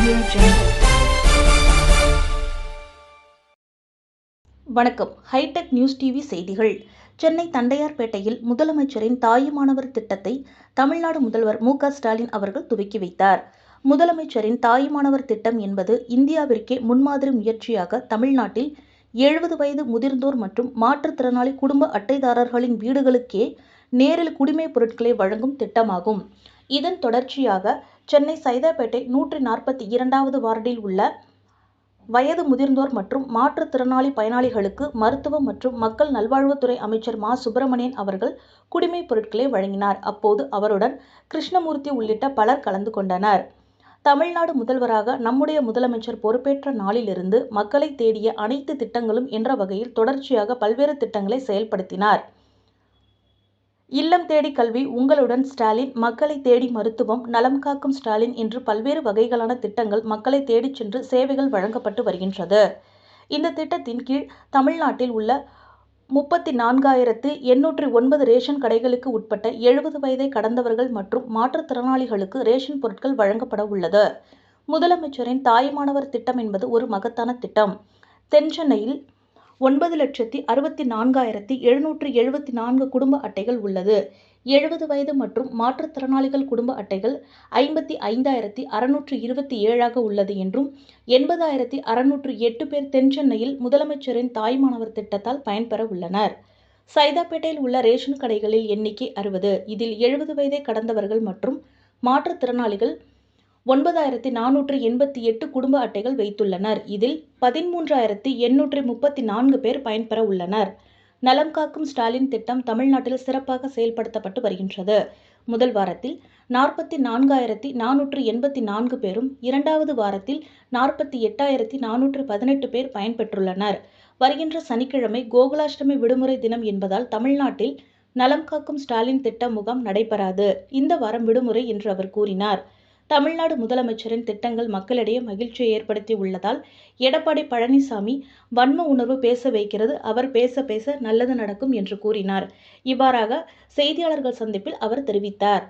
Audio Jungle. வணக்கம். Hitech news TV செய்திகள். சென்னை தண்டையார்பேட்டையில் முதலமைச்சரின் தாயுமானவர் திட்டத்தை தமிழ்நாடு முதல்வர் மு.க.ஸ்டாலின் அவர்கள் துவக்கி வைத்தார். முதலமைச்சரின் தாயுமானவர் திட்டம் என்பது இந்தியாவிற்கே முன்மாதிரி முயற்சியாக தமிழ்நாட்டில் 70 வயது முதிர்ந்தோர் மற்றும் மாற்றுத்திறனாளி குடும்ப அட்டைதாரர்களின் வீடுகளுக்கே நேரில் குடிமைப் பொருட்களை வழங்கும் திட்டமாகும். இதன் தொடர்ச்சியாக சென்னை சைதாப்பேட்டை 142வது வார்டில் உள்ள வயது முதிர்ந்தோர் மற்றும் மாற்றுத்திறனாளி பயனாளிகளுக்கு மருத்துவம் மற்றும் மக்கள் நல்வாழ்வுத்துறை அமைச்சர் மா. சுப்பிரமணியன் அவர்கள் குடிமைப் பொருட்களை வழங்கினார். அப்போது அவருடன் கிருஷ்ணமூர்த்தி உள்ளிட்ட பலர் கலந்து கொண்டனர். தமிழ்நாடு முதல்வராக நம்முடைய முதலமைச்சர் பொறுப்பேற்ற நாளிலிருந்து மக்களை தேடிய அனைத்து திட்டங்களும் என்ற வகையில் தொடர்ச்சியாக பல்வேறு திட்டங்களை செயல்படுத்தினார். இல்லம் தேடி கல்வி, உங்களுடன் ஸ்டாலின், மக்களை தேடி மருத்துவம், நலம் காக்கும் ஸ்டாலின் என்று பல்வேறு வகைகளான திட்டங்கள் மக்களை தேடிச் சென்று சேவைகள் வழங்கப்பட்டு வருகின்றது. இந்த திட்டத்தின் கீழ் தமிழ்நாட்டில் உள்ள 34,809 ரேஷன் கடைகளுக்கு உட்பட்ட 70 வயதை கடந்தவர்கள் மற்றும் மாற்றுத்திறனாளிகளுக்கு ரேஷன் பொருட்கள் வழங்கப்பட உள்ளது. முதலமைச்சரின் தாயுமானவர் திட்டம் என்பது ஒரு மகத்தான திட்டம். தென்சென்னையில் 9,64,774 குடும்ப அட்டைகள் உள்ளது. 70 வயது மற்றும் மாற்றுத்திறனாளிகள் குடும்ப அட்டைகள் 55,627 உள்ளது என்றும் 80,608 பேர் தென்சென்னையில் முதலமைச்சரின் தாயுமானவர் திட்டத்தால் பயன்பெற உள்ளனர். சைதாப்பேட்டையில் உள்ள ரேஷன் கடைகளில் எண்ணிக்கை 60. இதில் 70 வயதை கடந்தவர்கள் மற்றும் மாற்றுத்திறனாளிகள் 9,488 குடும்ப அட்டைகள் வைத்துள்ளனர். இதில் 13,834 பேர் பயன்பெற உள்ளனர். நலம் காக்கும் ஸ்டாலின் திட்டம் தமிழ்நாட்டில் சிறப்பாக செயல்படுத்தப்பட்டு வருகின்றது. முதல் வாரத்தில் 44,484 பேரும், இரண்டாவது வாரத்தில் 48,418 பேர் பயன்பெற்றுள்ளனர். வருகின்ற சனிக்கிழமை கோகுலாஷ்டமி விடுமுறை தினம் என்பதால் தமிழ்நாட்டில் நலம் காக்கும் ஸ்டாலின் திட்ட முகாம் நடைபெறாது. இந்த வாரம் விடுமுறை என்று அவர் கூறினார். தமிழ்நாடு முதலமைச்சரின் திட்டங்கள் மக்களிடையே மகிழ்ச்சியை ஏற்படுத்தி உள்ளதால் எடப்பாடி பழனிசாமி வன்ம உணர்வு பேச வைக்கிறது, அவர் பேச பேச நல்லது நடக்கும் என்று கூறினார். இவ்வாறாக செய்தியாளர்கள் சந்திப்பில் அவர் தெரிவித்தார்.